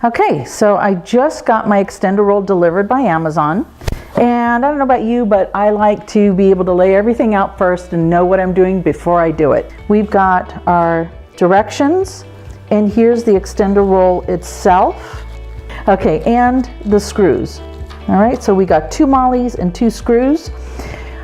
Okay, so I just got my extender roll delivered by Amazon. And I don't know about you, but I like to be able to lay everything out first and know what I'm doing before I do it. We've got our directions, and here's the extender roll itself. Okay, and the screws. All right, so we got 2 mollies and 2 screws.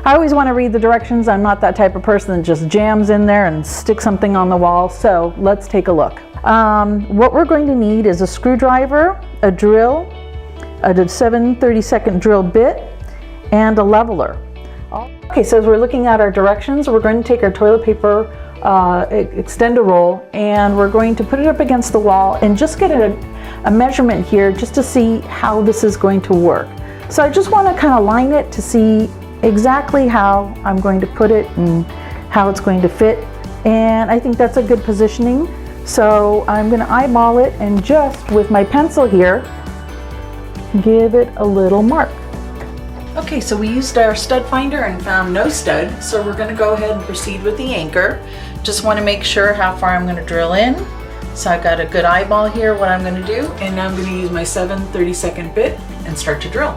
I always want to read the directions. I'm not that type of person that just jams in there and sticks something on the wall. So let's take a look. What we're going to need is a screwdriver, a drill, a 7/32 drill bit, and a leveler. Okay, so as we're looking at our directions, we're going to take our toilet paper extender roll and we're going to put it up against the wall and just get a measurement here just to see how this is going to work. So I just want to kind of line it to see exactly how I'm going to put it and how it's going to fit, and I think that's a good positioning. So I'm going to eyeball it and just with my pencil here give it a little mark. Okay, so we used our stud finder and found no stud, so we're going to go ahead and proceed with the anchor. Just want to make sure how far I'm going to drill in. So I got a good eyeball here what I'm going to do, and now I'm going to use my 7/32 bit and start to drill.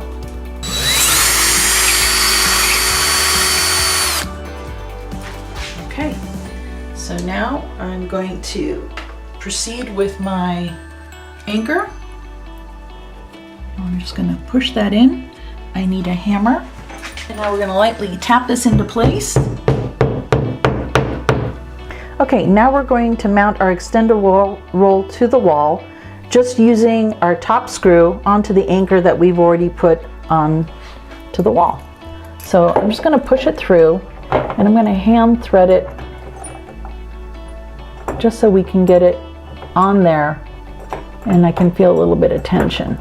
Okay, so now I'm going to proceed with my anchor. I'm just going to push that in. I need a hammer. And now we're going to lightly tap this into place. Okay, now we're going to mount our extender roll to the wall, just using our top screw onto the anchor that we've already put on to the wall. So I'm just going to push it through, and I'm going to hand thread it just so we can get it on there and I can feel a little bit of tension.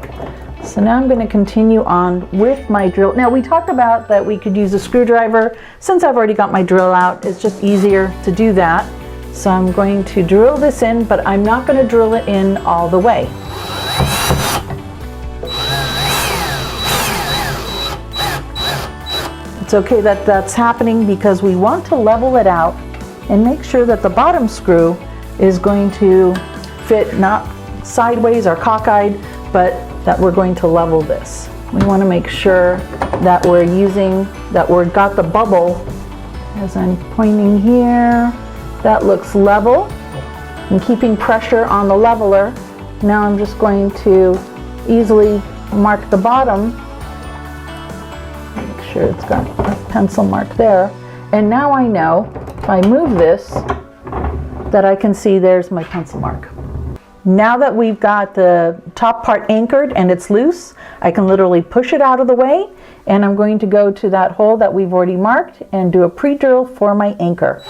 So now I'm going to continue on with my drill. Now we talked about that we could use a screwdriver. Since I've already got my drill out, it's just easier to do that. So I'm going to drill this in, but I'm not going to drill it in all the way. It's okay that that's happening because we want to level it out and make sure that the bottom screw is going to fit not sideways or cockeyed, but that we're going to level this. We want to make sure that we've got the bubble as I'm pointing here. That looks level and keeping pressure on the leveler. Now I'm just going to easily mark the bottom. Make sure it's got a pencil mark there. And now I know if I move this that I can see there's my pencil mark. Now that we've got the top part anchored and it's loose, I can literally push it out of the way, and I'm going to go to that hole that we've already marked and do a pre-drill for my anchor.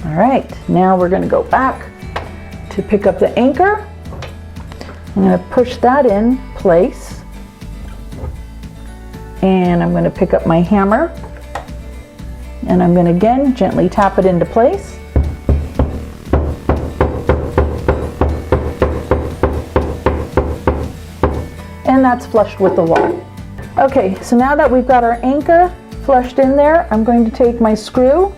All right, now we're going to go back to pick up the anchor. I'm going to push that in place, and I'm going to pick up my hammer, and I'm going to again gently tap it into place. And that's flushed with the wall. Okay, so now that we've got our anchor flushed in there, I'm going to take my screw.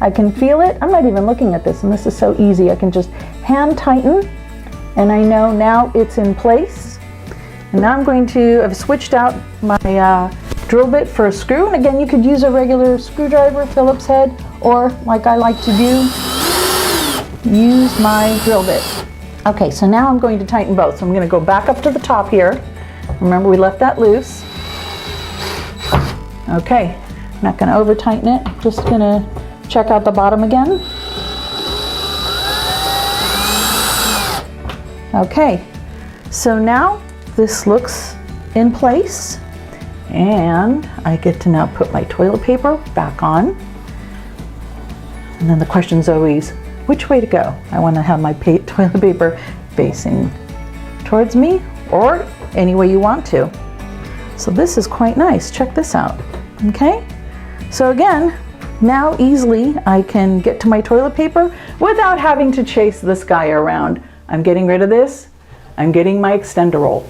I can feel it. I'm not even looking at this, and this is so easy. I can just hand tighten, and I know now it's in place. And now I've switched out my drill bit for a screw, and again, you could use a regular screwdriver, Phillips head, or like I like to do, use my drill bit. Okay, so now I'm going to tighten both. So I'm going to go back up to the top here. Remember, we left that loose. Okay, I'm not going to over tighten it. I'm just going to check out the bottom again. Okay, so now this looks in place, and I get to now put my toilet paper back on. And then the question's always, which way to go? I want to have my toilet paper facing towards me or any way you want to. So this is quite nice. Check this out. Okay, so again, now easily I can get to my toilet paper without having to chase this guy around. I'm getting rid of this. I'm getting my extender roll.